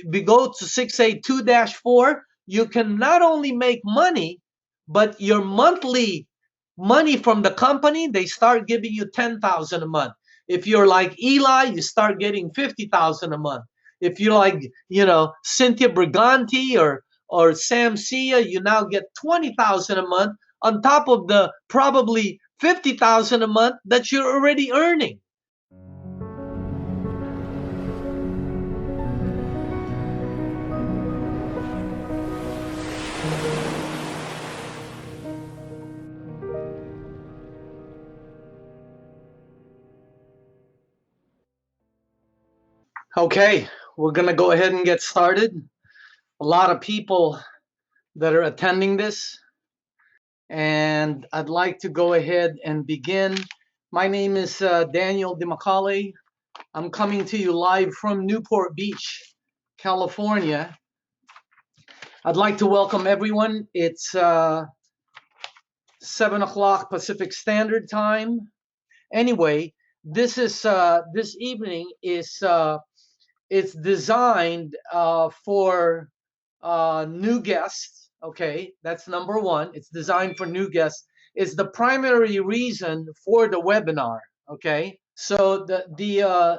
we go to 6A2-4, you can not only make money, but your monthly money from the company, they start giving you 10,000 a month. If you're like Eli, you start getting 50,000 a month. If you're like, Cynthia Briganti or Sam Sia, you now get 20,000 a month on top of the probably 50,000 a month that you're already earning. Okay, we're going to go ahead and get started. A lot of people that are attending this, and I'd like to go ahead and begin. My name is Daniel DeMacaulay. I'm coming to you live from Newport Beach, California. I'd like to welcome everyone. It's 7 o'clock Pacific Standard Time. Anyway, this evening is it's designed for new guests. Okay, that's number one. It's designed for new guests. It's the primary reason for the webinar. Okay, so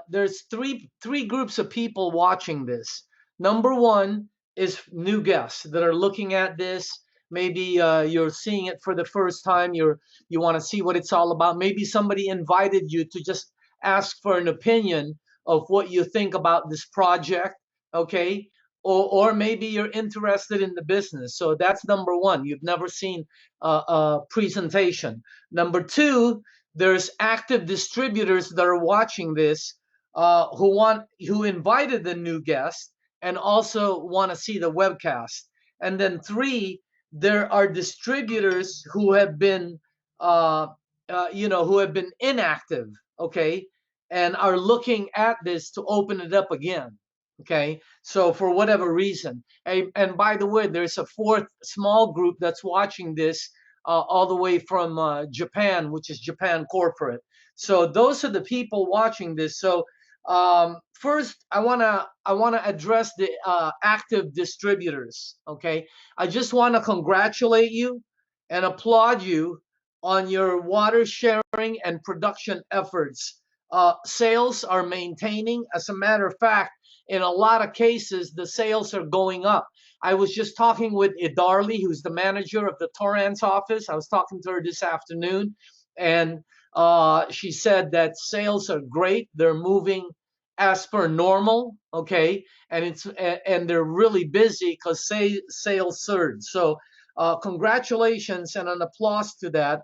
there's three groups of people watching this. Number one is new guests that are looking at this. Maybe you're seeing it for the first time. You want to see what it's all about. Maybe somebody invited you to just ask for an opinion of what you think about this project. Okay, or maybe you're interested in the business. So that's number one. You've never seen a presentation. Number two, there's active distributors that are watching this who invited the new guest and also want to see the webcast. And then three, there are distributors who have been who have been inactive, okay, and are looking at this to open it up again. Okay, so for whatever reason, and by the way, there's a fourth small group that's watching this all the way from Japan, which is Japan Corporate. So those are the people watching this. So first, I wanna address the active distributors. Okay, I just want to congratulate you and applaud you on your water sharing and production efforts. Sales are maintaining. As a matter of fact, in a lot of cases, the sales are going up. I was just talking with Idarli, who's the manager of the Torrance office. I was talking to her this afternoon, and she said that sales are great. They're moving as per normal, okay, and they're really busy because sales surged. So congratulations and an applause to that.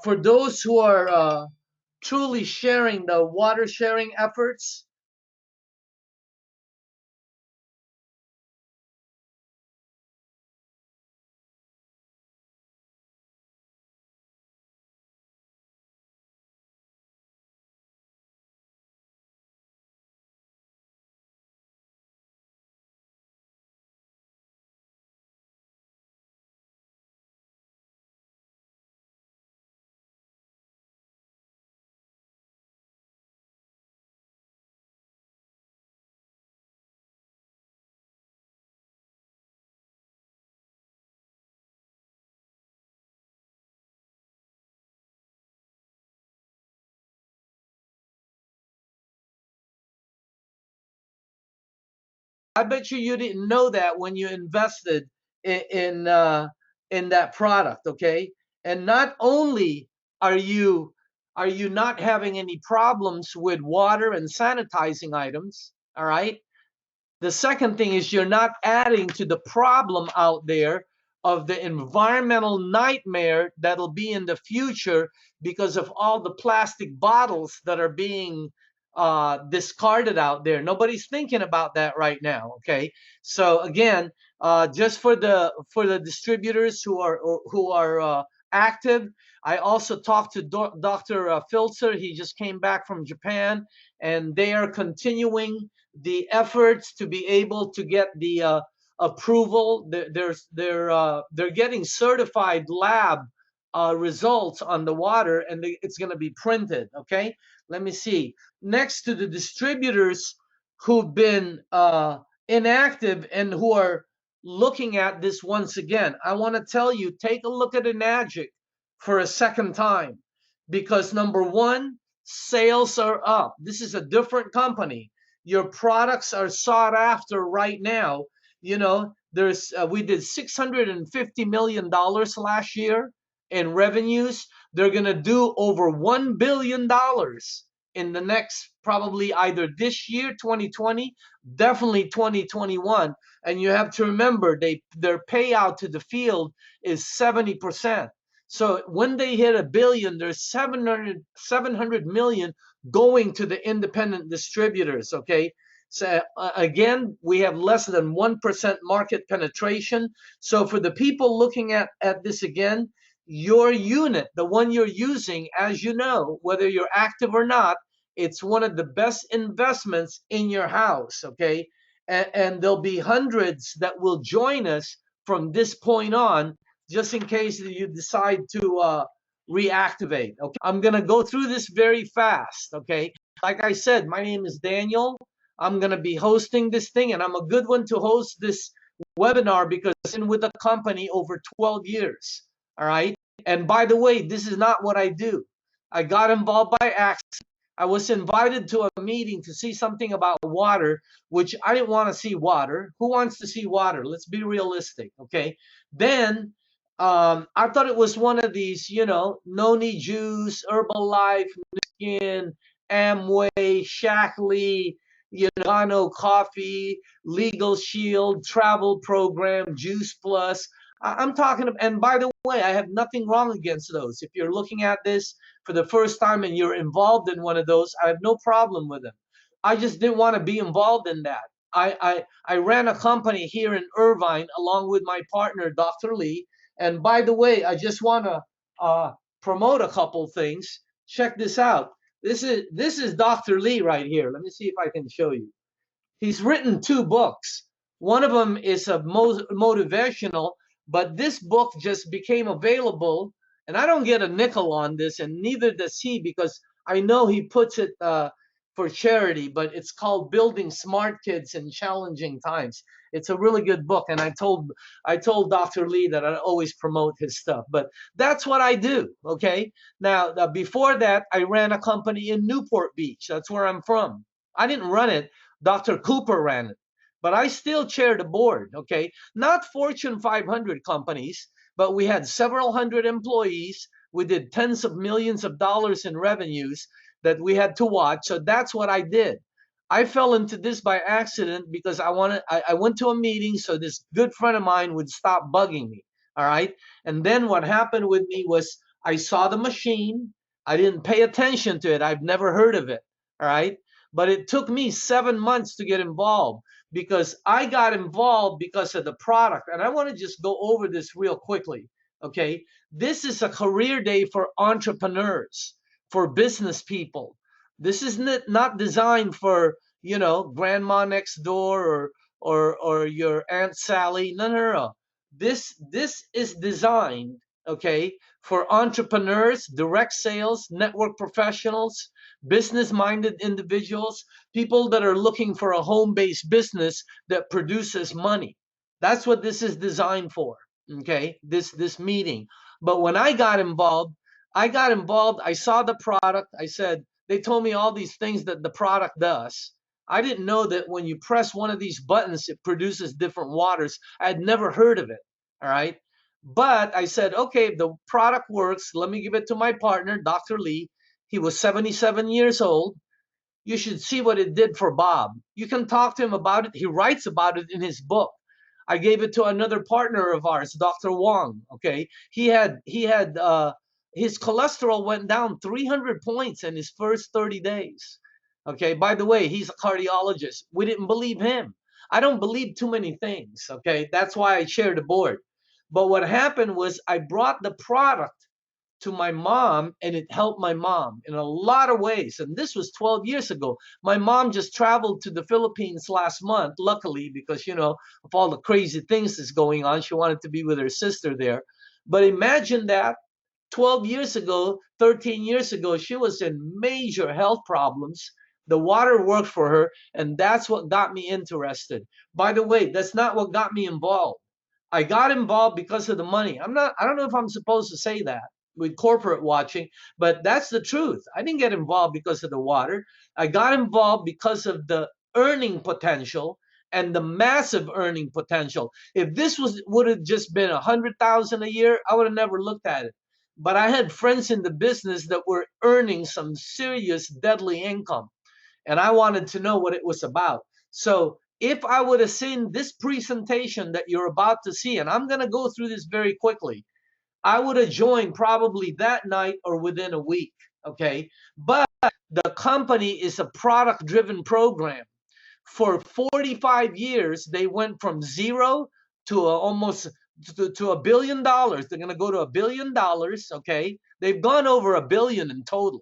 For those who are truly sharing the water sharing efforts, I bet you didn't know that when you invested in that product, okay? And not only are you not having any problems with water and sanitizing items, all right? The second thing is you're not adding to the problem out there of the environmental nightmare that'll be in the future because of all the plastic bottles that are being discarded out there. Nobody's thinking about that right now. Okay, so again, just for the distributors who are active. I also talked to Dr. Filzer. He just came back from Japan, and they are continuing the efforts to be able to get the approval. They're getting certified lab results on the water, and it's going to be printed. Okay, let me see. Next to the distributors who've been inactive and who are looking at this once again, I want to tell you, take a look at Enagic for a second time, because number one, sales are up. This is a different company. Your products are sought after right now. You know, we did $650 million last year in revenues. They're going to do over $1 billion in the next, probably either this year, 2020, definitely 2021. And you have to remember, their payout to the field is 70%. So when they hit $1 billion, there's 700 million going to the independent distributors. Okay. So again, we have less than 1% market penetration. So for the people looking at this again, your unit, the one you're using, as you know, whether you're active or not, it's one of the best investments in your house. Okay. And there'll be hundreds that will join us from this point on, just in case you decide to reactivate. Okay, I'm gonna go through this very fast. Okay, like I said, my name is Daniel. I'm gonna be hosting this thing, and I'm a good one to host this webinar because I've been with the company over 12 years. All right, and by the way, this is not what I do. I got involved by accident. I was invited to a meeting to see something about water, which I didn't want to see water. Who wants to see water? Let's be realistic, okay? Then I thought it was one of these, you know, Noni Juice, Herbalife, Nu Skin, Amway, Shackley, you know, Coffee, Legal Shield, Travel Program, Juice Plus. I'm talking, and by the way, I have nothing wrong against those. If you're looking at this for the first time and you're involved in one of those, I have no problem with them. I just didn't want to be involved in that. I ran a company here in Irvine along with my partner, Dr. Lee. And by the way, I just want to promote a couple things. Check this out. This is Dr. Lee right here. Let me see if I can show you. He's written 2 books. One of them is a motivational, but this book just became available, and I don't get a nickel on this, and neither does he, because I know he puts it for charity, but it's called Building Smart Kids in Challenging Times. It's a really good book, and I told Dr. Lee that I always promote his stuff, but that's what I do, okay? Now, before that, I ran a company in Newport Beach. That's where I'm from. I didn't run it. Dr. Cooper ran it, but I still chair the board, okay? Not Fortune 500 companies, but we had several hundred employees. We did tens of millions of dollars in revenues that we had to watch. So that's what I did. I fell into this by accident because I went to a meeting so this good friend of mine would stop bugging me, all right? And then what happened with me was I saw the machine. I didn't pay attention to it. I've never heard of it, all right? But it took me 7 months to get involved because I got involved because of the product. And I want to just go over this real quickly, okay? This is a career day for entrepreneurs, for business people. This is not designed for, you know, grandma next door or your Aunt Sally. No, no, no. This is designed, okay, for entrepreneurs, direct sales, network professionals, business-minded individuals, people that are looking for a home-based business that produces money. That's what this is designed for, okay, this meeting. But when I got involved, I saw the product. I said, they told me all these things that the product does. I didn't know that when you press one of these buttons, it produces different waters. I had never heard of it, all right? But I said, okay, if the product works, let me give it to my partner, Dr. Lee. He was 77 years old. You should see what it did for Bob. You can talk to him about it. He writes about it in his book. I gave it to another partner of ours, Dr. Wong. Okay, he had his cholesterol went down 300 points in his first 30 days. Okay, by the way, he's a cardiologist. We didn't believe him. I don't believe too many things. Okay, that's why I share the board. But what happened was I brought the product to my mom, and it helped my mom in a lot of ways. And this was 12 years ago. My mom just traveled to the Philippines last month, luckily, because, you know, of all the crazy things that's going on, she wanted to be with her sister there. But imagine that 12 years ago, 13 years ago, she was in major health problems The water worked for her, and that's what got me interested. By the way, that's not what got me involved. I got involved because of the money. I don't know if I'm supposed to say that with corporate watching, but that's the truth. I didn't get involved because of the water. I got involved because of the earning potential and the massive earning potential. If this would have just been 100,000 a year, I would have never looked at it. But I had friends in the business that were earning some serious deadly income, and I wanted to know what it was about. So if I would have seen this presentation that you're about to see, and I'm going to go through this very quickly, I would have joined probably that night or within a week. Okay. But the company is a product driven program. For 45 years, they went from zero to almost to $1 billion. They're going to go to $1 billion. Okay. They've gone over $1 billion in total,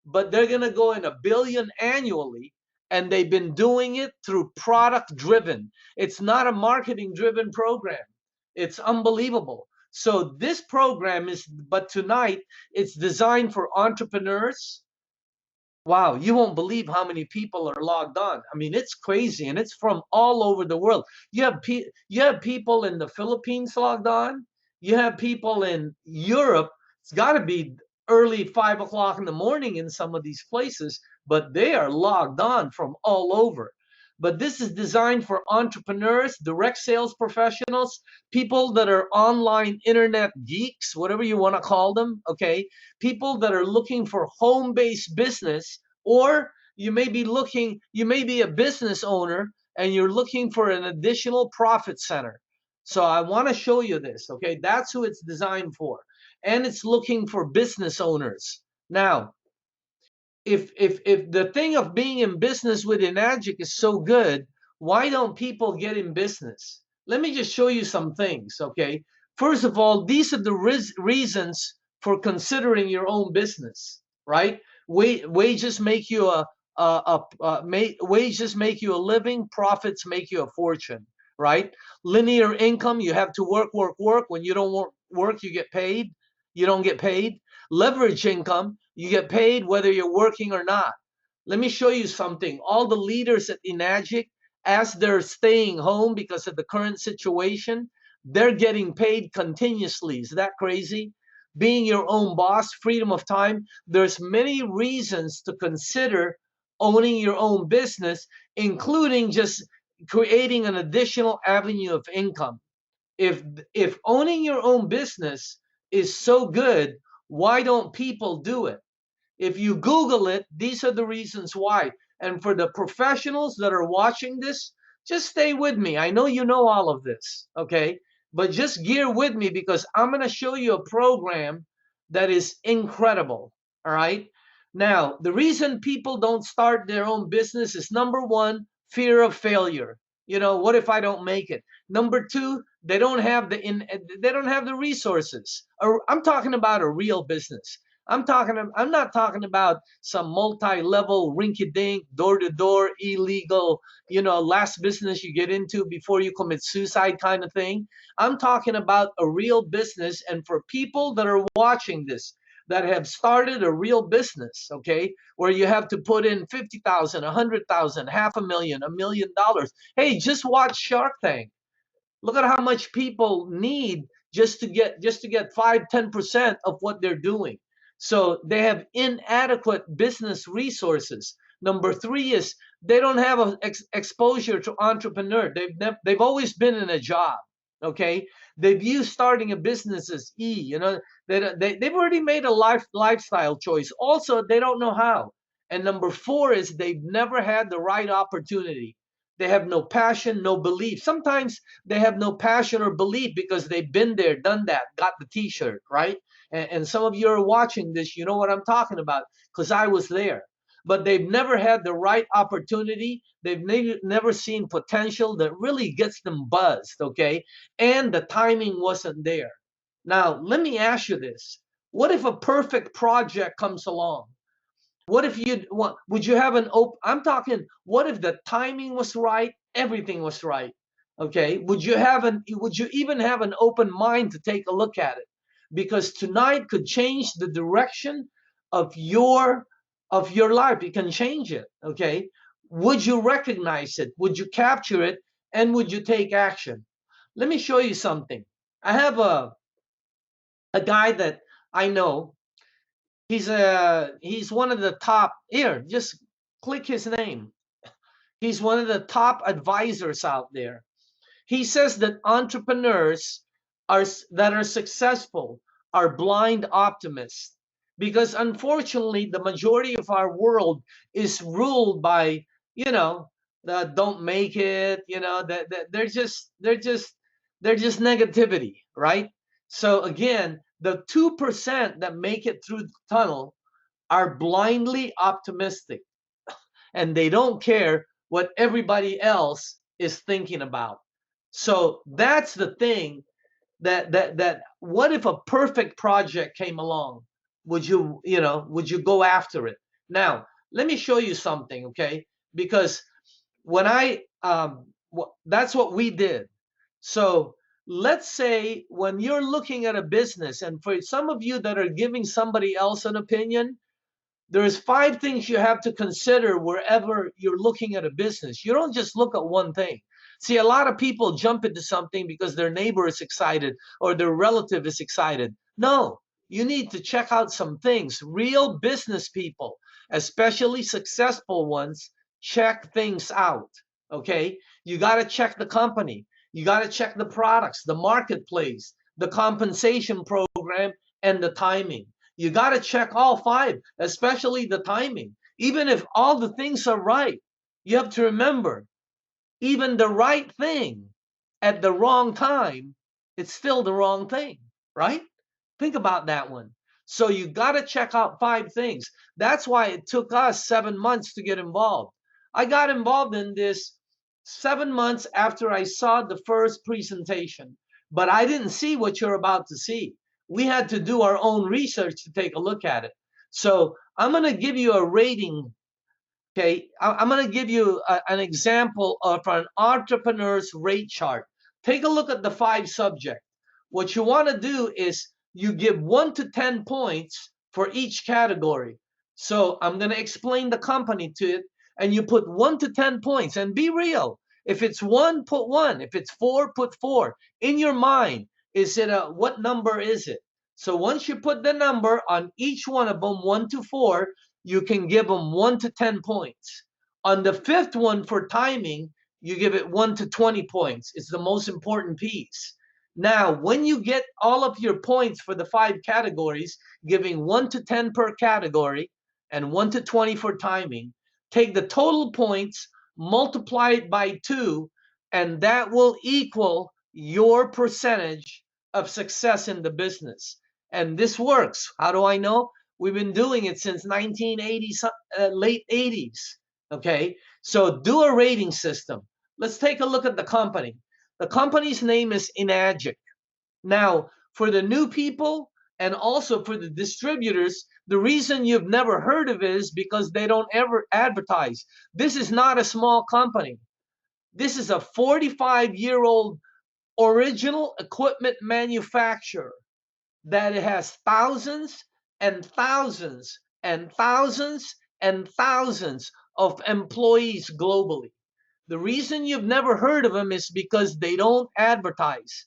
but they're going to go in $1 billion annually. And they've been doing it through product driven. It's not a marketing driven program. It's unbelievable. So this program but tonight it's designed for entrepreneurs. Wow, you won't believe how many people are logged on. I mean, it's crazy, and it's from all over the world. You have people in the Philippines logged on. You have people in Europe. It's got to be early 5 o'clock in the morning in some of these places, but they are logged on from all over. But this is designed for entrepreneurs, direct sales professionals, people that are online internet geeks, whatever you want to call them. Okay, people that are looking for home-based business, or you may be a business owner and you're looking for an additional profit center. So I want to show you this. Okay, that's who it's designed for. And it's looking for business owners. Now, if the thing of being in business with Enagic is so good, why don't people get in business? Let me just show you some things, okay? First of all, these are the reasons for considering your own business, right? Wages make you wages make you a living, profits make you a fortune, right? Linear income, you have to work, work, work. When you don't work, you get paid. You don't get paid. Leverage income, you get paid whether you're working or not. Let me show you something. All the leaders at Enagic, as they're staying home because of the current situation, they're getting paid continuously. Is that crazy? Being your own boss, freedom of time. There's many reasons to consider owning your own business, including just creating an additional avenue of income. If owning your own business is so good, why don't people do it? If you Google it, these are the reasons why. And for the professionals that are watching this, just stay with me. I know you know all of this, okay? But just gear with me because I'm going to show you a program that is incredible, all right? Now, the reason people don't start their own business is number one, fear of failure. You know, what if I don't make it? Number two, they don't have the resources. Or I'm talking about a real business. I'm not talking about some multi-level rinky-dink, door-to-door, illegal, last business you get into before you commit suicide kind of thing. I'm talking about a real business. And for people that are watching this, that have started a real business, okay, where you have to put in 50,000, 100,000, half a million, $1 million. Hey, just watch Shark Tank. Look at how much people need just to get 5-10% of what they're doing. So they have inadequate business resources. Number three is they don't have exposure to entrepreneur. They've always been in a job. Okay, they've used starting a business as they've already made a lifestyle choice. Also, they don't know how. And number four is they've never had the right opportunity. They have no passion, no belief. Sometimes they have no passion or belief because they've been there, done that, got the t-shirt, right? And some of you are watching this, you know what I'm talking about because I was there. But they've never had the right opportunity. They've never seen potential that really gets them buzzed, okay? And the timing wasn't there. Now, let me ask you this. What if a perfect project comes along? What if would you have an open, I'm talking, what if the timing was right, everything was right? Okay, would you even have an open mind to take a look at it? Because tonight could change the direction of your of your life. You can change it. Okay. Would you recognize it? Would you capture it? And would you take action? Let me show you something. I have a guy that I know. He's one of the top here. Just click his name. He's one of the top advisors out there. He says that entrepreneurs that are successful are blind optimists because unfortunately the majority of our world is ruled by, you know, the don't make it, you know, that they're just negativity, right? So again, the 2% that make it through the tunnel are blindly optimistic, and they don't care what everybody else is thinking about. So that's the thing, that what if a perfect project came along? Would you go after it? Now, let me show you something, okay? Because when that's what we did. So let's say when you're looking at a business, and for some of you that are giving somebody else an opinion, there's 5 things you have to consider wherever you're looking at a business. You don't just look at one thing. See, a lot of people jump into something because their neighbor is excited or their relative is excited. No, you need to check out some things. Real business people, especially successful ones, check things out. Okay? You got to check the company. You got to check the products, the marketplace, the compensation program, and the timing. You got to check all 5, especially the timing. Even if all the things are right, you have to remember, even the right thing at the wrong time, it's still the wrong thing, right? Think about that one. So you got to check out 5 things. That's why it took us 7 months to get involved. I got involved in this 7 months after I saw the first presentation, but I didn't see what you're about to see. We had to do our own research to take a look at it. So I'm going to give you a rating. Okay, I'm going to give you an example of an entrepreneur's rate chart. Take a look at the 5 subjects. What you want to do is you give 1 to 10 points for each category. So I'm going to explain the company to it, and you put 1 to 10 points, and be real. If it's 1, put 1. If it's 4, put 4. In your mind, is it what number is it? So once you put the number on each one of them, 1 to 4, you can give them 1 to 10 points. On the 5th one for timing, you give it 1 to 20 points. It's the most important piece. Now, when you get all of your points for the 5 categories, giving 1 to 10 per category and 1 to 20 for timing, take the total points, multiply it by 2, and that will equal your percentage of success in the business. And this works. How do I know? We've been doing it since 1980, late 80s. Okay, so do a rating system. Let's take a look at the company. The company's name is Enagic. Now, for the new people and also for the distributors, the reason you've never heard of it is because they don't ever advertise. This is not a small company. This is a 45-year-old original equipment manufacturer that it has thousands and thousands and thousands and thousands of employees globally. The reason you've never heard of them is because they don't advertise.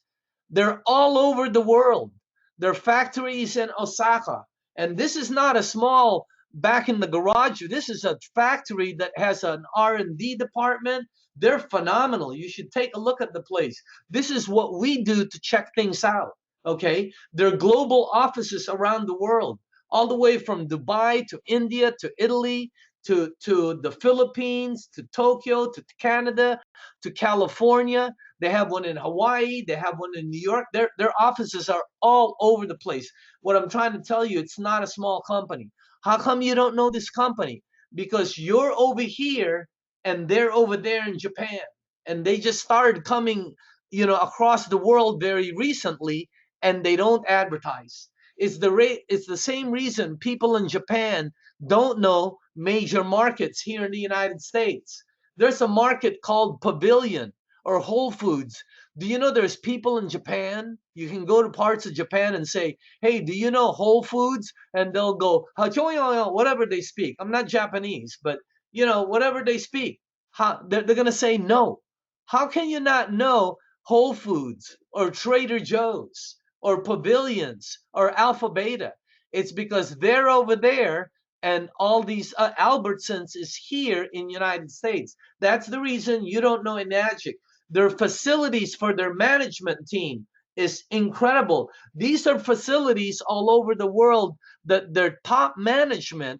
They're all over the world. Their factories in Osaka. And this is not a small back in the garage. This is a factory that has an R&D department. They're phenomenal. You should take a look at the place. This is what we do to check things out. Okay, there are global offices around the world, all the way from Dubai to India to Italy to the Philippines to Tokyo to Canada to California. They have one in Hawaii. They have one in New York. Their offices are all over the place. What I'm trying to tell you, it's not a small company. How come you don't know this company? Because you're over here and they're over there in Japan, and they just started coming, across the world very recently, and they don't advertise. It's the same reason people in Japan don't know major markets here in the United States. There's a market called Pavilion, or Whole Foods. Do you know there's people in Japan? You can go to parts of Japan and say, hey, do you know Whole Foods? And they'll go, whatever they speak. I'm not Japanese, but whatever they speak, they're going to say no. How can you not know Whole Foods or Trader Joe's or Pavilions or Alpha Beta? It's because they're over there, and all these Albertsons is here in United States. That's the reason you don't know Enagic. Their facilities for their management team is incredible. These are facilities all over the world that their top management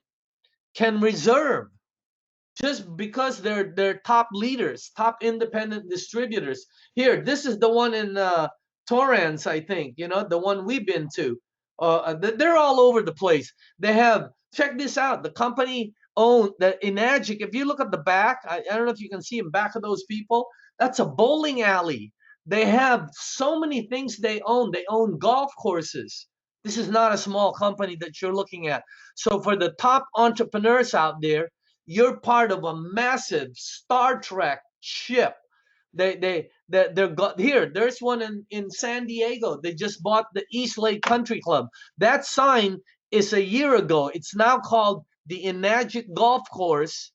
can reserve, just because they're top leaders, top independent distributors. Here, this is the one in Torrance, I think, the one we've been to. They're all over the place. They have, check this out, the company owned, the Enagic, if you look at the back, I don't know if you can see in back of those people, that's a bowling alley. They have so many things they own. They own golf courses. This is not a small company that you're looking at. So for the top entrepreneurs out there, you're part of a massive Star Trek ship. They're got here. There's one in San Diego. They just bought the East Lake Country Club. That sign is a year ago. It's now called the Enagic Golf Course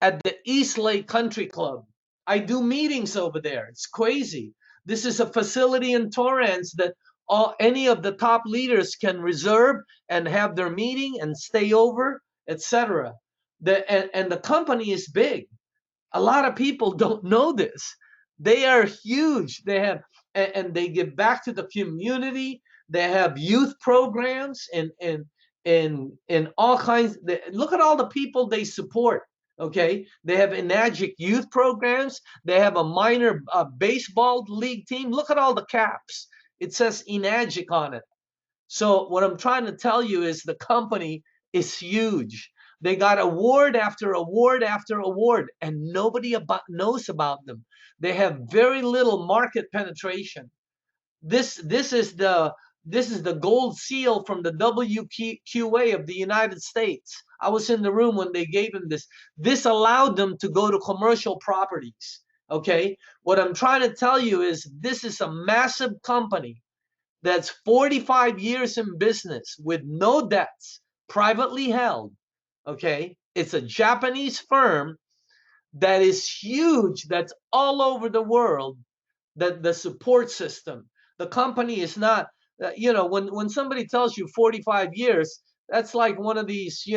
at the East Lake Country Club. I do meetings over there. It's crazy. This is a facility in Torrance that any of the top leaders can reserve and have their meeting and stay over, etc. And the company is big. A lot of people don't know this. They are huge. They have, and they give back to the community. They have youth programs and all kinds. Look at all the people they support. Okay, they have Enagic youth programs. They have a minor baseball league team. Look at all the caps. It says Enagic on it. So what I'm trying to tell you is the company is huge. They got award after award after award, and nobody knows about them. They have very little market penetration. This is the gold seal from the WQA of the United States. I was in the room when they gave him this. This allowed them to go to commercial properties. Okay, what I'm trying to tell you is this is a massive company that's 45 years in business with no debts, privately held. Okay, it's a Japanese firm that is huge, that's all over the world, that the support system. The company is not, when somebody tells you 45 years, that's like one of these,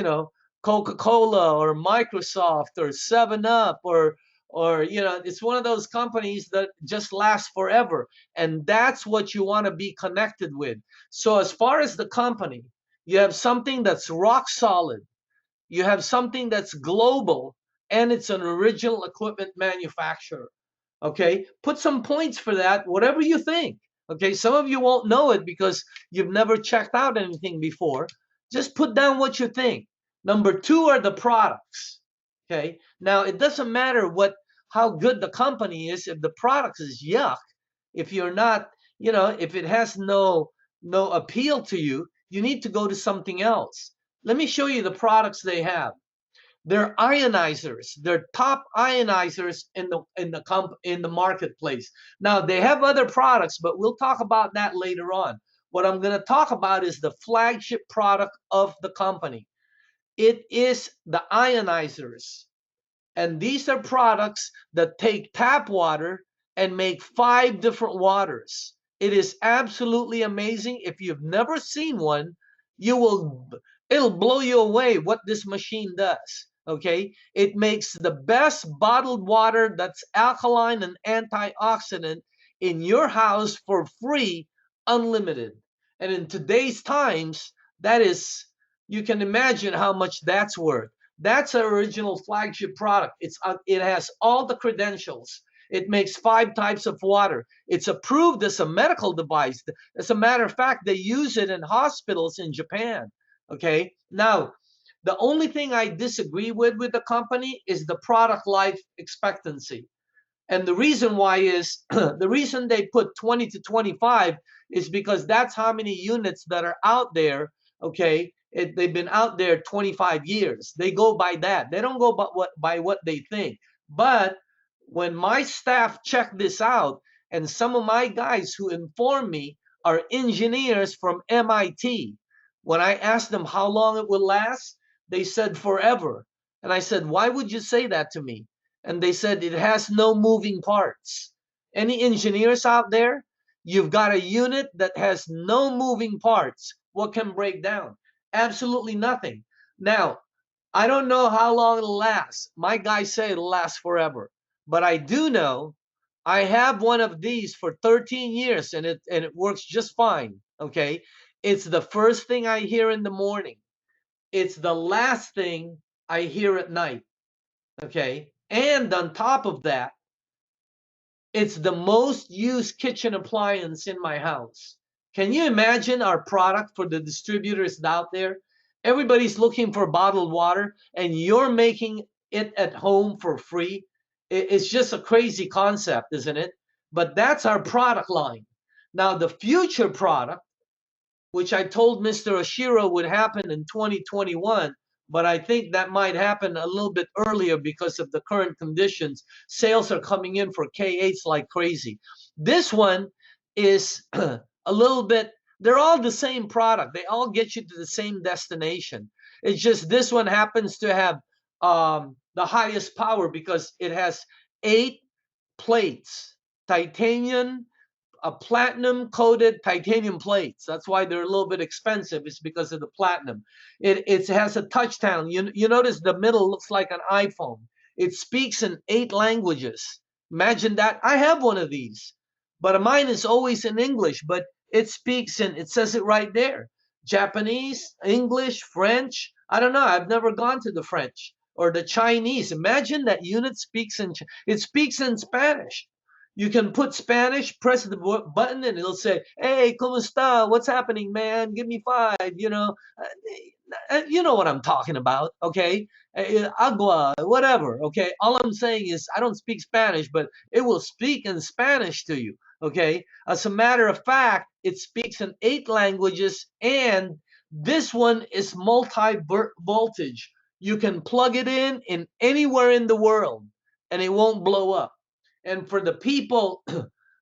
Coca-Cola or Microsoft or 7-Up or it's one of those companies that just lasts forever. And that's what you want to be connected with. So as far as the company, you have something that's rock solid. You have something that's global, and it's an original equipment manufacturer. Okay, put some points for that, whatever you think. Okay, some of you won't know it because you've never checked out anything before. Just put down what you think. Number 2 are the products. Okay, now it doesn't matter how good the company is if the product is yuck. If you're not, if it has no appeal to you, you need to go to something else. Let me show you the products they have. They're ionizers. They're top ionizers in the marketplace. Now they have other products, but we'll talk about that later on. What I'm going to talk about is the flagship product of the company. It is the ionizers. And these are products that take tap water and make 5 different waters. It is absolutely amazing. If you've never seen one, it'll blow you away what this machine does. Okay, it makes the best bottled water that's alkaline and antioxidant in your house for free, unlimited. And in today's times, that is, you can imagine how much that's worth. That's an original flagship product. It has all the credentials. It makes 5 types of water. It's approved as a medical device. As a matter of fact, they use it in hospitals in Japan. Okay, now the only thing I disagree with the company is the product life expectancy. And the reason why is, the reason they put 20 to 25 is because that's how many units that are out there. Okay, they've been out there 25 years. They go by that. They don't go by what they think. But when my staff checked this out, and some of my guys who informed me are engineers from MIT. When I asked them how long it would last, they said forever. And I said, why would you say that to me? And they said, it has no moving parts. Any engineers out there? You've got a unit that has no moving parts. What can break down? Absolutely nothing. Now, I don't know how long it'll last. My guys say it'll last forever. But I do know I have one of these for 13 years and it works just fine. Okay. It's the first thing I hear in the morning. It's the last thing I hear at night. Okay. And on top of that, it's the most used kitchen appliance in my house. Can you imagine our product for the distributors out there? Everybody's looking for bottled water, and you're making it at home for free. It's just a crazy concept, isn't it? But that's our product line. Now, the future product, which I told Mr. Oshiro would happen in 2021, but I think that might happen a little bit earlier because of the current conditions. Sales are coming in for K8s like crazy. This one is a little bit, they're all the same product. They all get you to the same destination. It's just this one happens to have the highest power because it has 8 plates, titanium, a platinum coated titanium plates. That's why they're a little bit expensive. It's because of the platinum. It has a touchdown. You notice the middle looks like an iPhone. It speaks in 8 languages. Imagine that. I have one of these, but mine is always in English, but it speaks in, it says it right there. Japanese, English, French. I don't know. I've never gone to the French or the Chinese. Imagine that unit speaks in, it speaks in Spanish. You can put Spanish, press the button, and it'll say, "Hey, cómo está? What's happening, man? Give me 5." You know what I'm talking about, okay? Agua, whatever, okay? All I'm saying is I don't speak Spanish, but it will speak in Spanish to you, okay? As a matter of fact, it speaks in 8 languages, and this one is multi-voltage. You can plug it in anywhere in the world, and it won't blow up. And for the people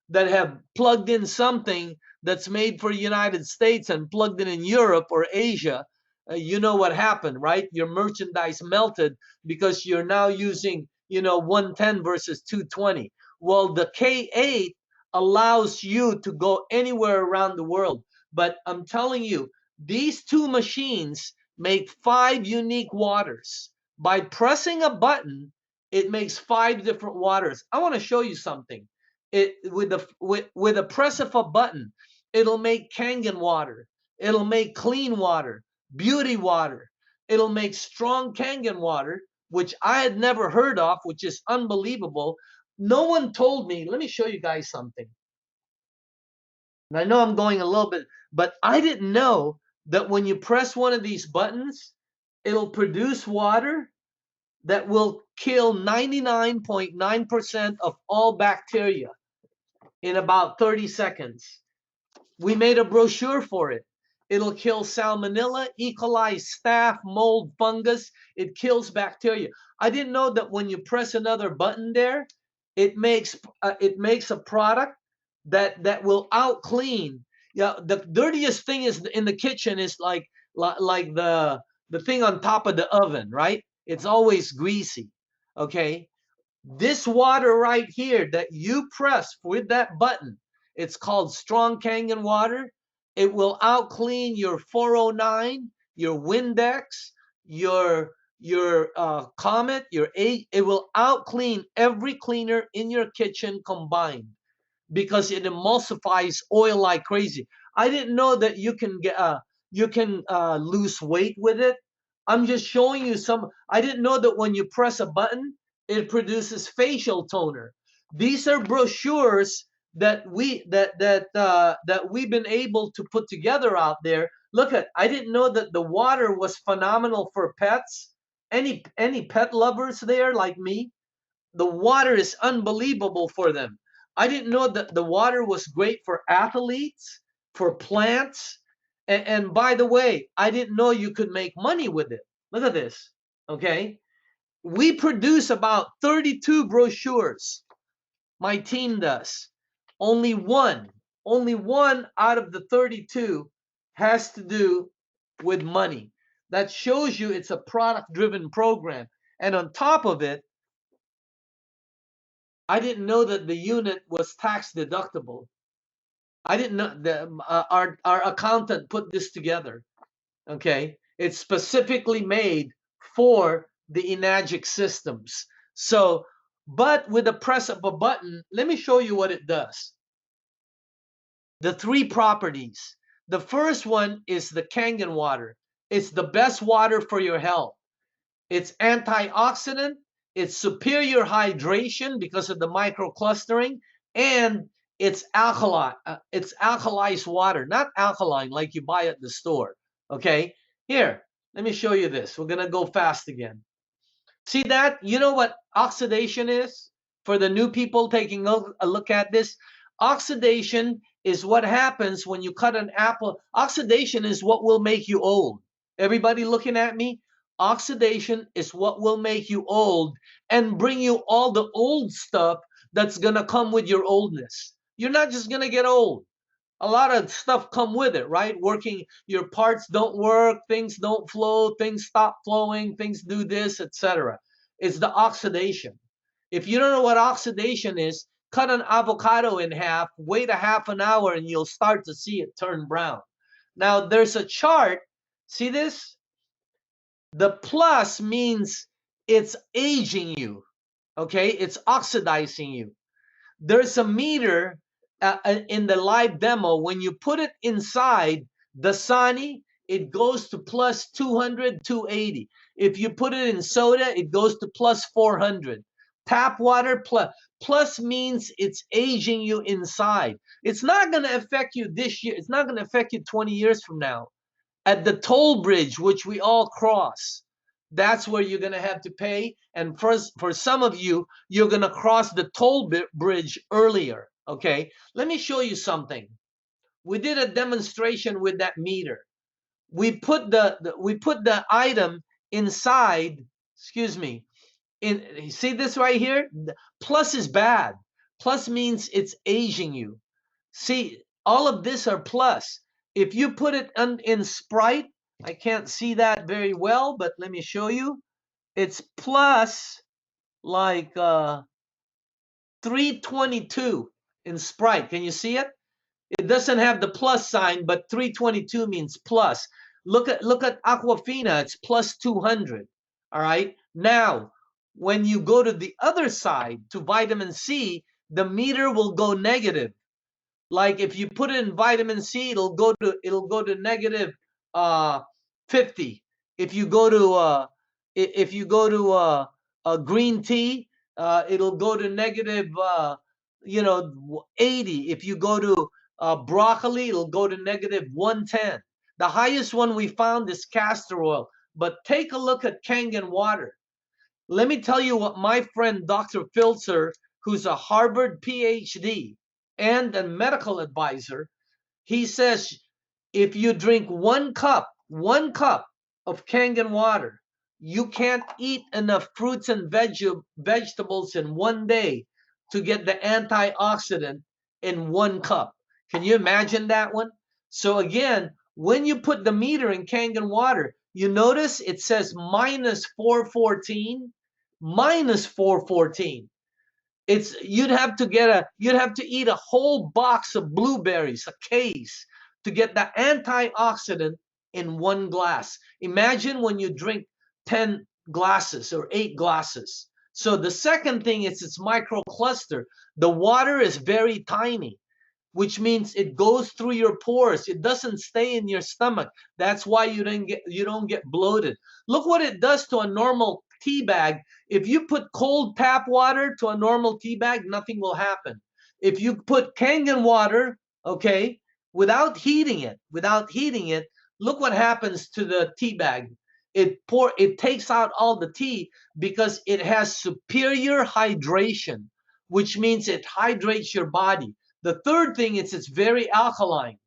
that have plugged in something that's made for the United States and plugged it in Europe or Asia, you know what happened, right? Your merchandise melted because you're now using, 110 versus 220. Well, the K8 allows you to go anywhere around the world. But I'm telling you, these 2 machines make 5 unique waters. By pressing a button, it makes 5 different waters. I want to show you something. It with a press of a button, it'll make Kangen water. It'll make clean water, beauty water. It'll make strong Kangen water, which I had never heard of, which is unbelievable. No one told me. Let me show you guys something. And I know I'm going a little bit, but I didn't know that when you press one of these buttons, it'll produce water that will kill 99.9% of all bacteria in about 30 seconds. We made a brochure for it. It'll kill salmonella, E. coli, staph, mold, fungus. It kills bacteria. I didn't know that when you press another button there, it makes a product that will out clean. Yeah, the dirtiest thing is in the kitchen is like the thing on top of the oven, right? It's always greasy. Okay, this water right here that you press with that button, it's called strong Kangen water. It will out clean your 409, your Windex, your Comet, your 8. It will out clean every cleaner in your kitchen combined because it emulsifies oil like crazy. I didn't know that you can lose weight with it. I'm just showing you some. I didn't know that when you press a button, it produces facial toner. These are brochures that we've been able to put together out there. Look at. I didn't know that the water was phenomenal for pets. Any pet lovers there like me? The water is unbelievable for them. I didn't know that the water was great for athletes, for plants. And by the way, I didn't know you could make money with it. Look at this. Okay. We produce about 32 brochures. My team does. Only one out of the 32 has to do with money. That shows you it's a product-driven program. And on top of it, I didn't know that the unit was tax deductible. I didn't know that our accountant put this together. Okay, it's specifically made for the Enagic systems. So, but with the press of a button, let me show you what it does. The three properties. The first one is the Kangen water. It's the best water for your health. It's antioxidant, it's superior hydration because of the microclustering, and it's alkaline. It's alkalized water, not alkaline like you buy at the store. Okay, here, let me show you this. We're gonna go fast again. See that? You know what oxidation is? For the new people taking a look at this, oxidation is what happens when you cut an apple. Oxidation is what will make you old. Everybody looking at me? Oxidation is what will make you old and bring you all the old stuff that's going to come with your oldness. You're not just going to get old. A lot of stuff come with it, right? Working, your parts don't work, things don't flow, things stop flowing, things do this, etc. It's the oxidation. If you don't know what oxidation is, cut an avocado in half, wait a half an hour, and you'll start to see it turn brown. Now, there's a chart. See this? The plus means it's aging you, okay? It's oxidizing you. There's a meter in the live demo. When you put it inside the Sani, it goes to plus 200, 280. If you put it in soda, it goes to plus 400. Tap water plus means it's aging you inside. It's not going to affect you this year. It's not going to affect you 20 years from now. At the toll bridge, which we all cross, that's where you're going to have to pay. And for some of you, you're going to cross the toll bridge earlier. Okay, let me show you something. We did a demonstration with that meter. We put the item inside. Excuse me. See this right here? Plus is bad. Plus means it's aging you. See, all of this are plus. If you put it in Sprite, I can't see that very well, but let me show you. It's plus like 322 in Sprite. Can you see it? It doesn't have the plus sign, but 322 means plus. Look at Aquafina, it's plus 200. All right. Now, when you go to the other side to vitamin C, the meter will go negative. Like if you put it in vitamin C, it'll go to negative 50. If you go to green tea, it'll go to negative 80. If you go to broccoli, it'll go to negative 110. The highest one we found is castor oil. But take a look at Kangen water. Let me tell you what my friend Dr. Filzer, who's a Harvard PhD and a medical advisor, he says if you drink one cup of Kangen water, you can't eat enough fruits and vegetables in one day to get the antioxidant in one cup. Can you imagine that one? So again, when you put the meter in Kangen water, you notice it says minus 414, minus 414. It's you'd have to eat a whole box of blueberries, a case, to get the antioxidant in one glass. Imagine when you drink 10 glasses or 8 glasses. So the second thing is it's microcluster. The water is very tiny, which means it goes through your pores. It doesn't stay in your stomach. That's why you don't get bloated. Look what it does to a normal tea bag. If you put cold tap water to a normal tea bag, nothing will happen. If you put Kangen water, okay, without heating it, look what happens to the tea bag. It takes out all the tea because it has superior hydration, which means it hydrates your body. The third thing is it's very alkaline.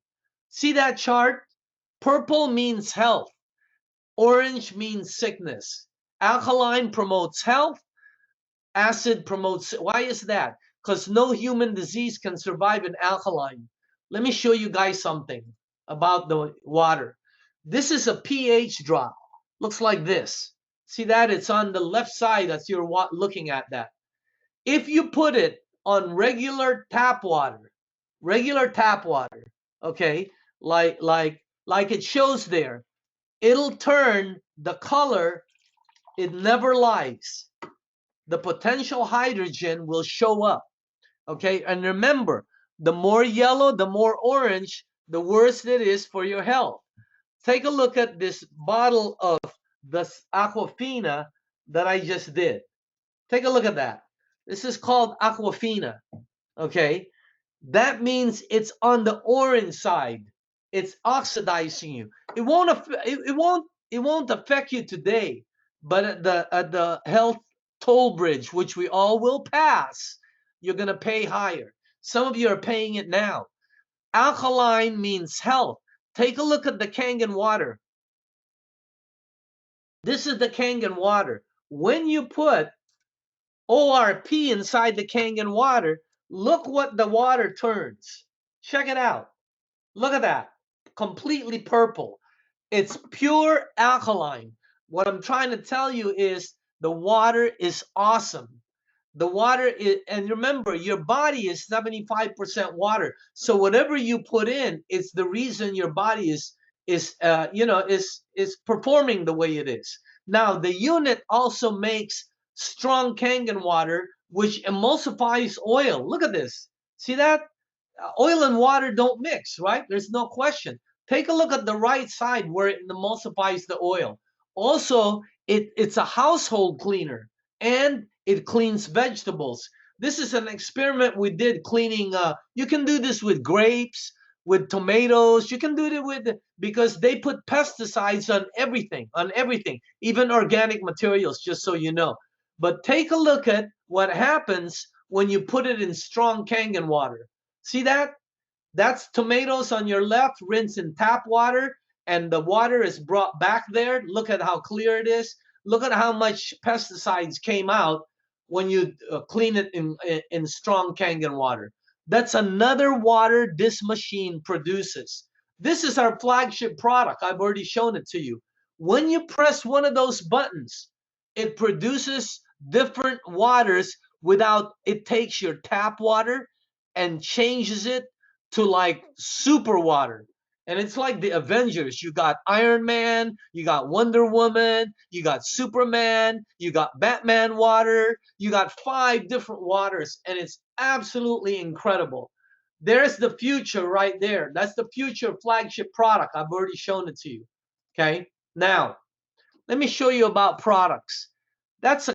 See that chart? Purple means health. Orange means sickness. Alkaline promotes health. Acid promotes. Why is that? Because no human disease can survive in alkaline. Let me show you guys something about the water. This is a pH drop. Looks like this. See that? It's on the left side as you're looking at that. If you put it on regular tap water, okay, like it shows there, it'll turn the color. It never lies. The potential hydrogen will show up. Okay, and remember, the more yellow, the more orange, the worse it is for your health. Take a look at this bottle of the Aquafina that I just did. Take a look at that. This is called Aquafina. Okay, that means it's on the orange side. It's oxidizing you. It won't affect you today, but at the health toll bridge, which we all will pass, you're gonna pay higher. Some of you are paying it now. Alkaline means health. Take a look at the Kangen water. This is the Kangen water. When you put ORP inside the Kangen water, look what the water turns. Check it out. Look at that. Completely purple. It's pure alkaline. What I'm trying to tell you is the water is awesome. The water is, and remember, your body is 75% water. So whatever you put in, it's the reason your body is performing the way it is. Now the unit also makes strong Kangen water, which emulsifies oil. Look at this. See that? Oil and water don't mix, right? There's no question. Take a look at the right side where it emulsifies the oil. Also, it's a household cleaner and it cleans vegetables. This is an experiment we did cleaning. You can do this with grapes, with tomatoes. You can do it with, because they put pesticides on everything, even organic materials, just so you know. But take a look at what happens when you put it in strong Kangen water. See that? That's tomatoes on your left, rinse in tap water, and the water is brought back there. Look at how clear it is. Look at how much pesticides came out when you clean it in strong Kangen water. That's another water this machine produces. This is our flagship product. I've already shown it to you. When you press one of those buttons, it produces different waters without, it takes your tap water and changes it to like super water. And it's like the Avengers. You got Iron Man, you got Wonder Woman, you got Superman, you got Batman water, you got 5 different waters, and it's absolutely incredible. There's the future right there. That's the future flagship product. I've already shown it to you. Okay. Now, let me show you about products. That's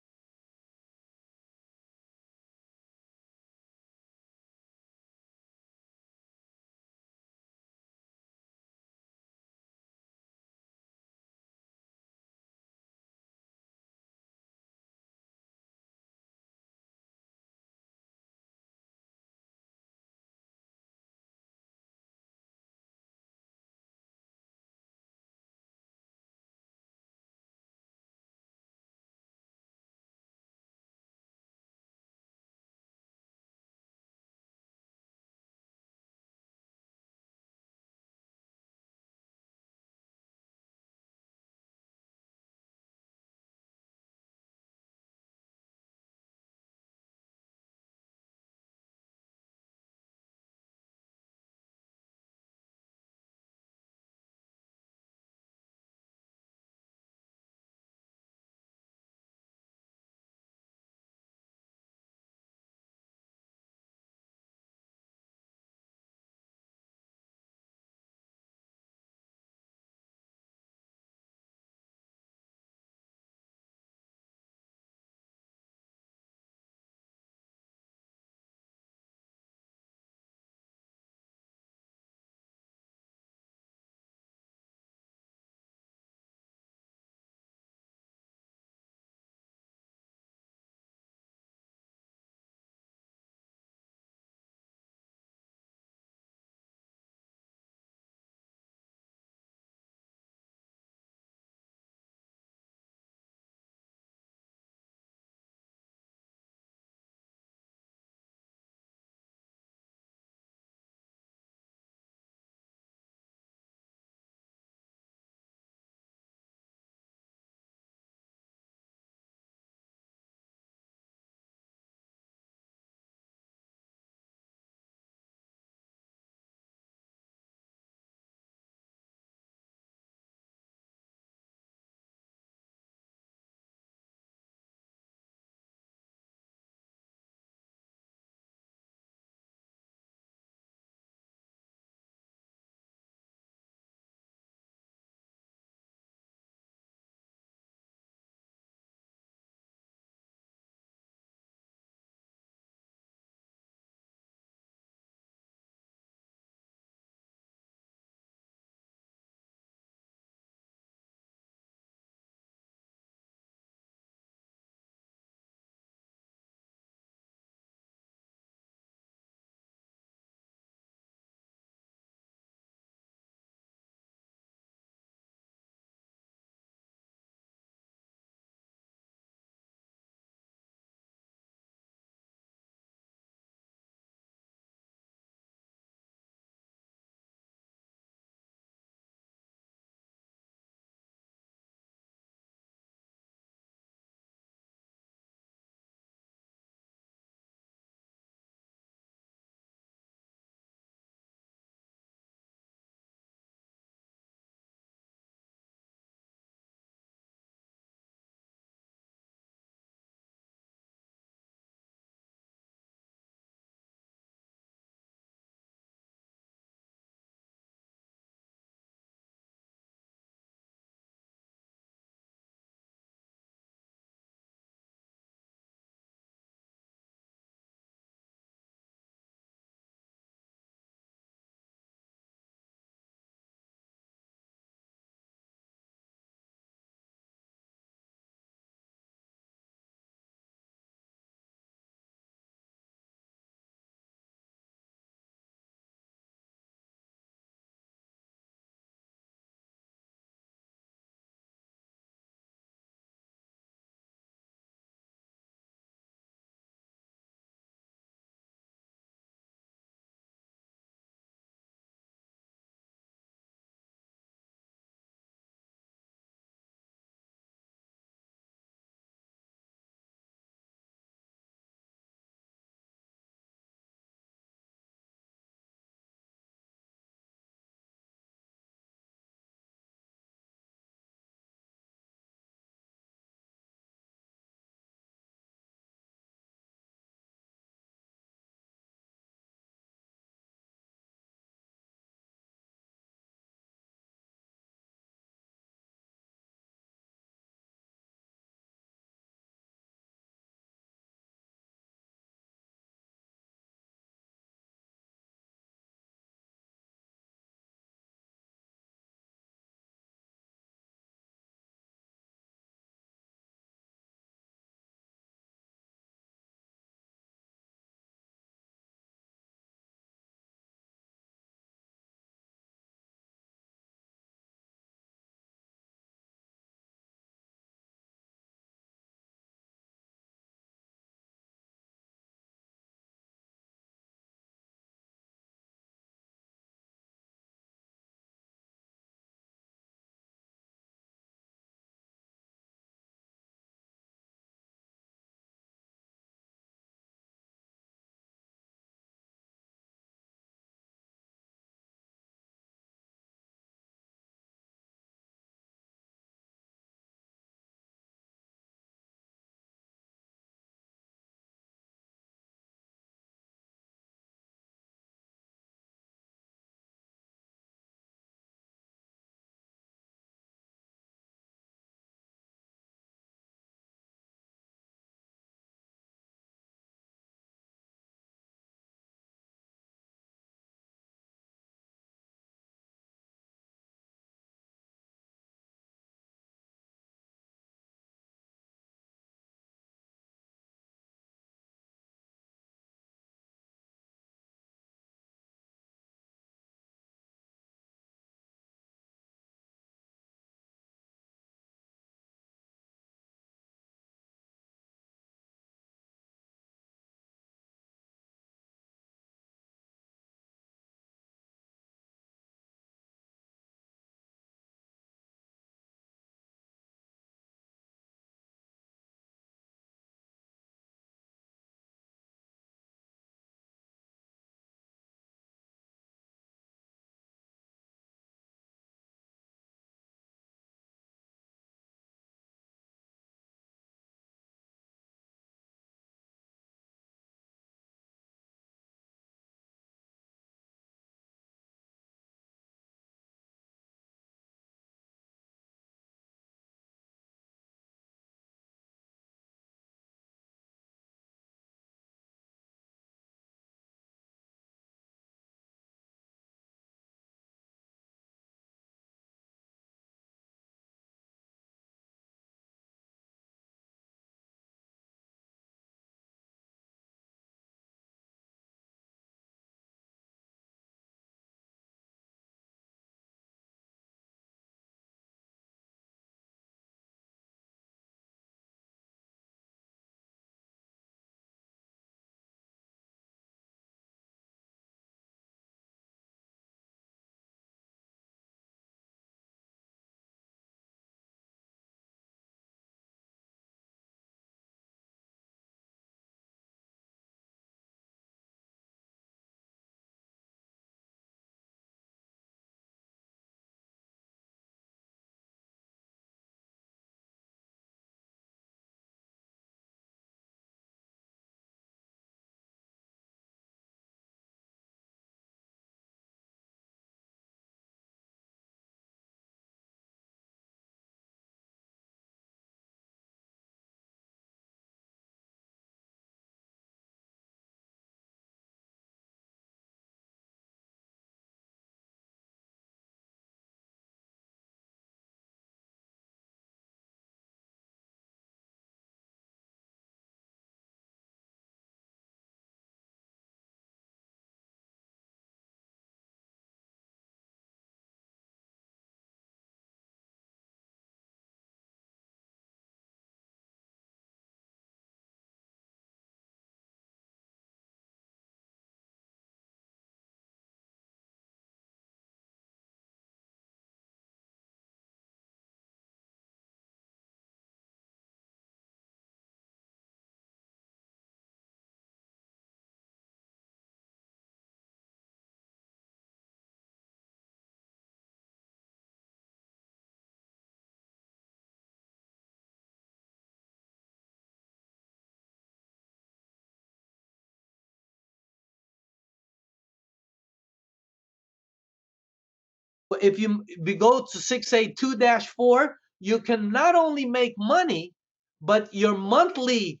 if we go to 682-4, you can not only make money, but your monthly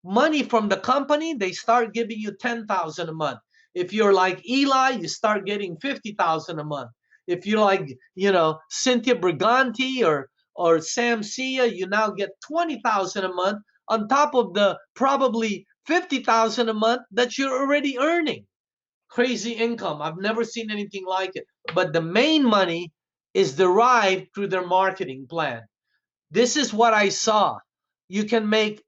money from the company, they start giving you 10,000 a month. If you're like Eli, you start getting 50,000 a month. If you're like, Cynthia Briganti or Sam Sia, you now get 20,000 a month on top of the probably 50,000 a month that you're already earning. Crazy income. I've never seen anything like it. But the main money is derived through their marketing plan. This is what I saw. You can make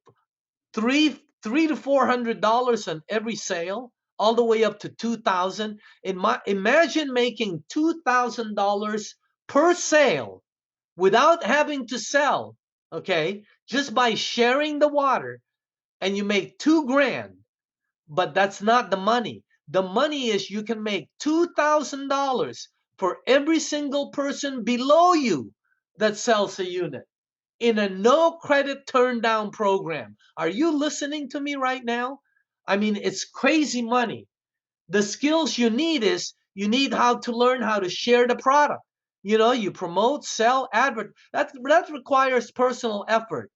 three to $400 on every sale, all the way up to $2,000. Imagine making $2,000 per sale without having to sell. Okay, just by sharing the water, and you make $2,000. But that's not the money. The money is you can make $2,000 for every single person below you that sells a unit in a no credit turn down program. Are you listening to me right now? I mean, it's crazy money. The skills you need is you need how to learn how to share the product. You promote, sell, advert. That requires personal effort.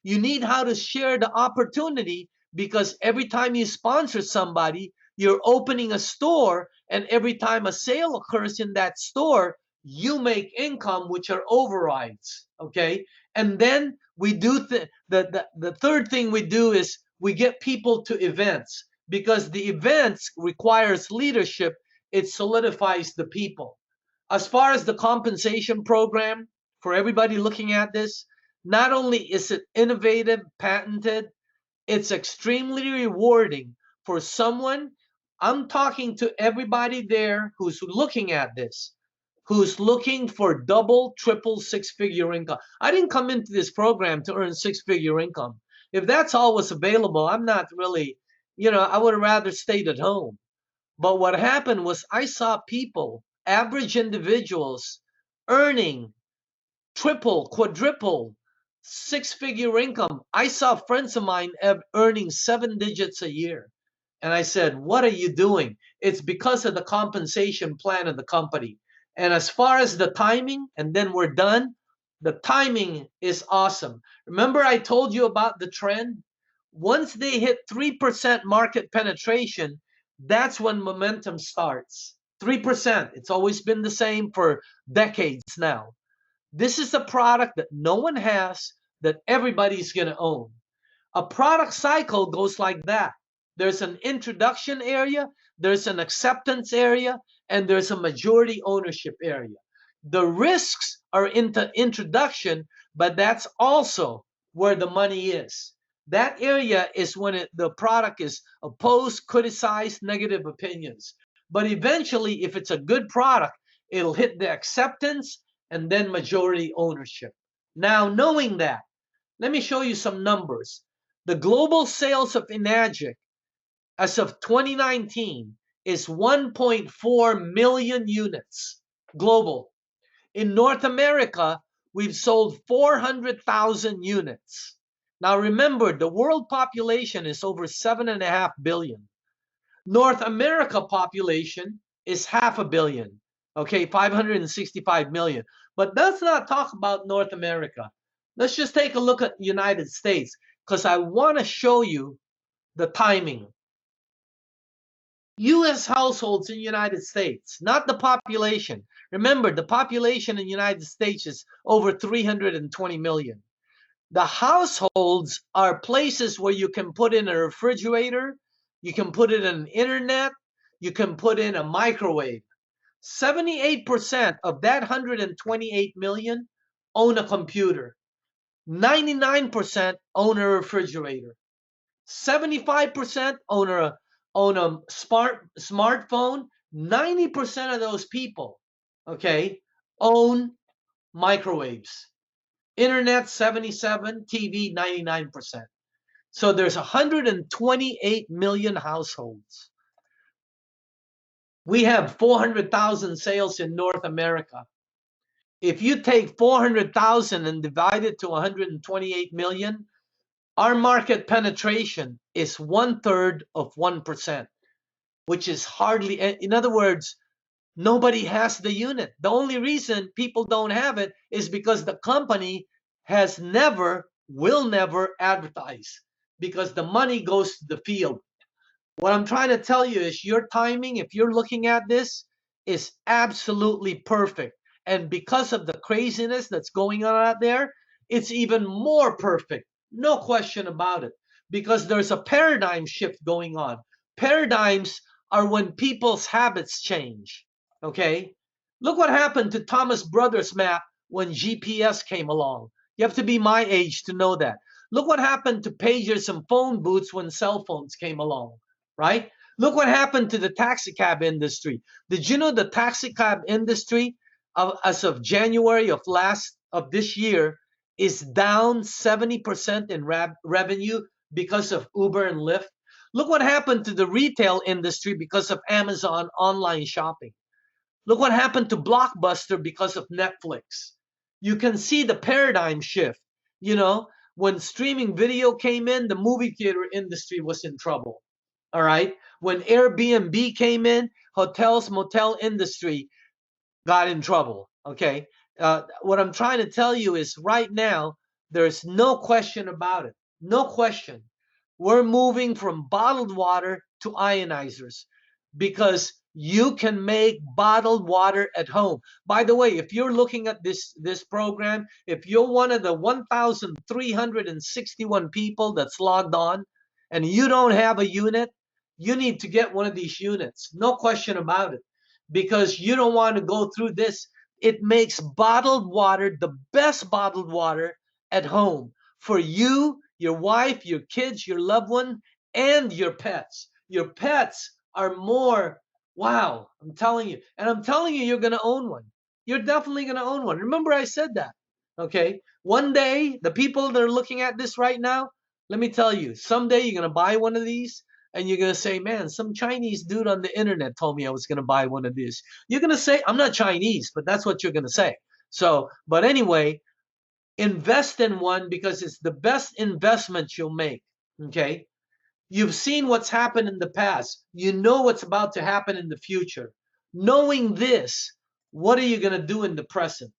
You need how to share the opportunity, because every time you sponsor somebody, you're opening a store, and every time a sale occurs in that store, you make income, which are overrides. Okay, and then we do the third thing we do is we get people to events, because the events requires leadership. It solidifies the people. As far as the compensation program, for everybody looking at this, not only is it innovative, patented, it's extremely rewarding for someone. I'm talking to everybody there who's looking at this, who's looking for double, triple, six-figure income. I didn't come into this program to earn six-figure income. If that's all was available, I'm not really, I would have rather stayed at home. But what happened was I saw people, average individuals, earning triple, quadruple, six-figure income. I saw friends of mine earning 7 digits a year. And I said, what are you doing? It's because of the compensation plan of the company. And as far as the timing, and then we're done, the timing is awesome. Remember I told you about the trend? Once they hit 3% market penetration, that's when momentum starts. 3%. It's always been the same for decades now. This is a product that no one has, that everybody's going to own. A product cycle goes like that. There's an introduction area, there's an acceptance area, and there's a majority ownership area. The risks are into introduction, but that's also where the money is. That area is when the product is opposed, criticized, negative opinions. But eventually, if it's a good product, it'll hit the acceptance and then majority ownership. Now, knowing that, let me show you some numbers. The global sales of Enagic as of 2019 is 1.4 million units global. In North America, we've sold 400,000 units. Now remember, the world population is over 7.5 billion. North America population is 500 million. Okay, 565 million. But let's not talk about North America. Let's just take a look at United States, because I want to show you the timing. U.S. households in United States, not the population. Remember, the population in the United States is over 320 million. The households are places where you can put in a refrigerator, you can put in an internet, you can put in a microwave. 78% of that 128 million own a computer. 99% own a refrigerator. 75% own a smartphone. 90% of those people, okay, own microwaves. Internet 77, TV 99%. So there's 128 million households. We have 400,000 sales in North America. If you take 400,000 and divide it to 128 million, our market penetration is 1/3 of 1%, which is hardly, in other words, Nobody has the unit. The only reason people don't have it is because the company has never, will never advertise, because the money goes to the field. What I'm trying to tell you is your timing, if you're looking at this, is absolutely perfect. And because of the craziness that's going on out there, it's even more perfect. No question about it. Because there's a paradigm shift going on. Paradigms are when people's habits change. Okay? Look what happened to Thomas Brothers map when GPS came along. You have to be my age to know that. Look what happened to pagers and phone booths when cell phones came along, right? Look what happened to the taxi cab industry. Did you know the taxi cab industry, as of January of this year, is down 70% in revenue because of Uber and Lyft? Look what happened to the retail industry because of Amazon online shopping. Look what happened to Blockbuster because of Netflix. You can see the paradigm shift. You know, when streaming video came in, the movie theater industry was in trouble. All right. When Airbnb came in, hotels, motel industry got in trouble. Okay. What I'm trying to tell you is right now, there's no question about it. No question. We're moving from bottled water to ionizers because you can make bottled water at home. By the way, if you're looking at this program, if you're one of the 1,361 people that's logged on and you don't have a unit, you need to get one of these units. No question about it, because you don't want to go through this. It makes bottled water the best bottled water at home for you, your wife, your kids, your loved one, and your pets. Your pets are more, wow, I'm telling you. And I'm telling you, you're going to own one. You're definitely going to own one. Remember, I said that. Okay. One day, the people that are looking at this right now, let me tell you, someday you're going to buy one of these and you're going to say, man, some Chinese dude on the internet told me I was going to buy one of these. You're going to say, I'm not Chinese, but that's what you're going to say. So, but anyway, invest in one because it's the best investment you'll make. Okay. You've seen what's happened in the past. You know what's about to happen in the future. Knowing this, what are you going to do in the present?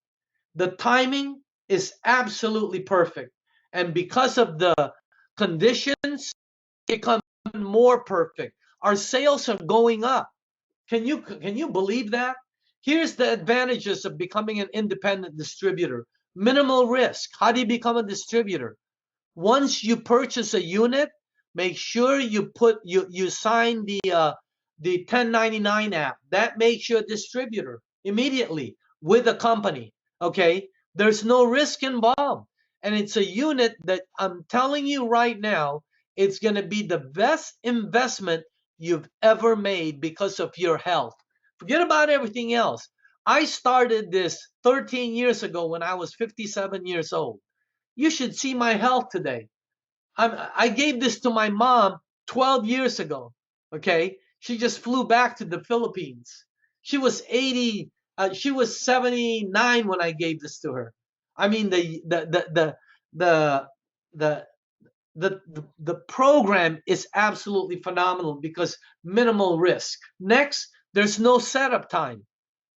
The timing is absolutely perfect. And because of the conditions, it becomes more perfect. Our sales are going up. Can you believe that? Here's the advantages of becoming an independent distributor. Minimal risk. How do you become a distributor? Once you purchase a unit, make sure you sign the 1099 app. That makes you a distributor immediately with a company. Okay, there's no risk involved, and it's a unit that I'm telling you right now, it's going to be the best investment you've ever made because of your health. Forget about everything else. I started this 13 years ago when I was 57 years old. You should see my health today. I gave this to my mom 12 years ago. Okay. She just flew back to the Philippines. She was 80, she was 79 when I gave this to her. I mean, the, the, the program is absolutely phenomenal because minimal risk. Next, there's no setup time.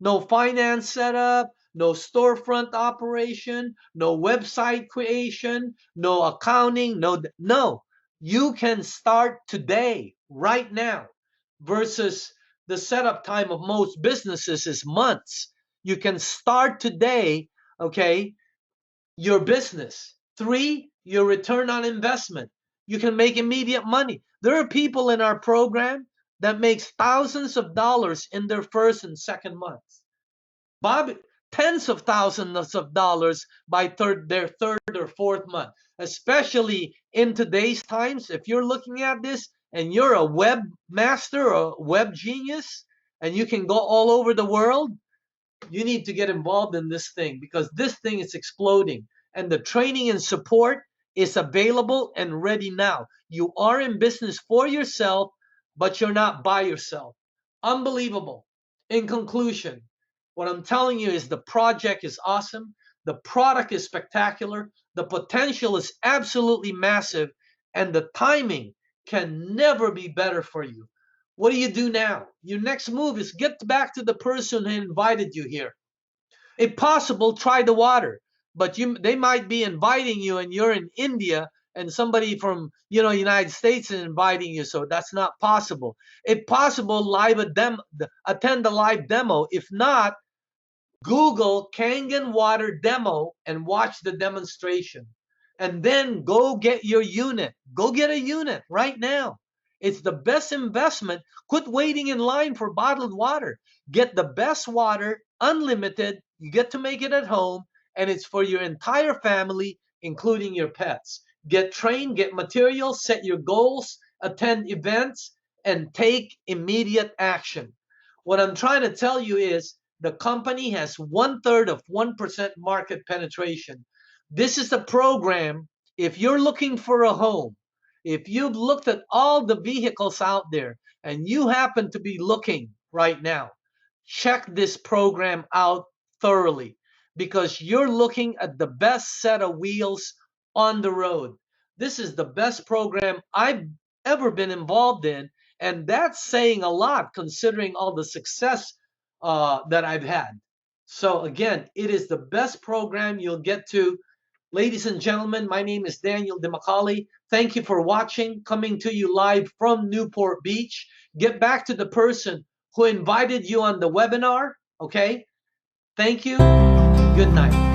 No finance setup, no storefront operation, no website creation, no accounting, no. You can start today, right now, versus the setup time of most businesses is months. You can start today, okay, your business. Three, your return on investment. You can make immediate money. There are people in our program that makes thousands of dollars in their first and second months. Bob, tens of thousands of dollars by their third or fourth month, especially in today's times. If you're looking at this and you're a web master or a web genius and you can go all over the world, you need to get involved in this thing because this thing is exploding and the training and support is available and ready now. You are in business for yourself, but you're not by yourself. Unbelievable. In conclusion, what I'm telling you is the project is awesome. The product is spectacular. The potential is absolutely massive. And the timing can never be better for you. What do you do now? Your next move is get back to the person who invited you here. If possible, try the water. But they might be inviting you and you're in India and somebody from United States is inviting you, so that's not possible. If possible, attend the live demo. If not, Google Kangen Water Demo and watch the demonstration. And then go get your unit. Go get a unit right now. It's the best investment. Quit waiting in line for bottled water. Get the best water, unlimited. You get to make it at home, and it's for your entire family, including your pets. Get trained, get materials, set your goals, attend events, and take immediate action. What I'm trying to tell you is the company has 1/3 of 1% market penetration. This is a program. If you're looking for a home, if you've looked at all the vehicles out there and you happen to be looking right now, check this program out thoroughly, because you're looking at the best set of wheels on the road. This is the best program I've ever been involved in, and that's saying a lot considering all the success that I've had. So again, it is the best program you'll get to. Ladies and gentlemen, my name is Daniel DeMacaulay. Thank you for watching, coming to you live from Newport Beach. Get back to the person who invited you on the webinar, okay? Thank you. Good night.